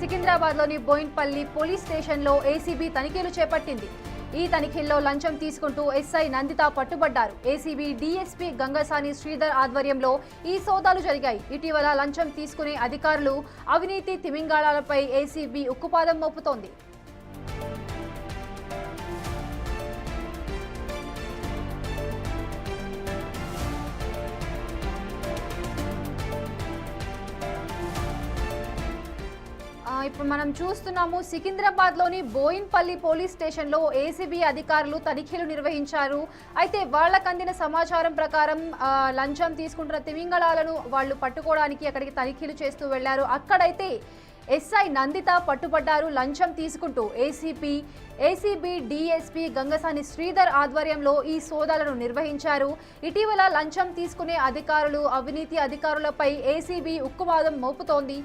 సికింద్రాబాద్లోని Boinpally police స్టేషన్లో ACB తనిఖీలు చేపట్టింది. ఈ తనిఖీల్లో లంచం తీసుకుంటూ ఎస్ఐ నందిత పట్టుబడ్డారు. ఏసీబీ డీఎస్పీ గంగసాని శ్రీధర్ ఆధ్వర్యంలో ఈ సోదాలు జరిగాయి. ఇటీవల లంచం తీసుకునే అధికారులు అవినీతి తిమింగాళాలపై ఏసీబీ ఉక్కుపాదం మోపుతోంది. ఇప్పుడు మనం చూస్తున్నాము, సికింద్రాబాద్లోని బోయిన్పల్లి పోలీస్ స్టేషన్లో ఏసీబీ అధికారులు తనిఖీలు నిర్వహించారు. అయితే వాళ్లకు అందిన సమాచారం ప్రకారం లంచం తీసుకుంటున్న తిమింగళాలను వాళ్ళు పట్టుకోవడానికి అక్కడికి తనిఖీలు చేస్తూ వెళ్లారు. అక్కడైతే ఎస్ఐ నందిత పట్టుబడ్డారు లంచం తీసుకుంటూ. ఏసీబీ డీఎస్పీ గంగసాని శ్రీధర్ ఆధ్వర్యంలో ఈ సోదాలను నిర్వహించారు. ఇటీవల లంచం తీసుకునే అధికారులు అవినీతి అధికారులపై ఏసీబీ ఉక్కువాదం మోపుతోంది.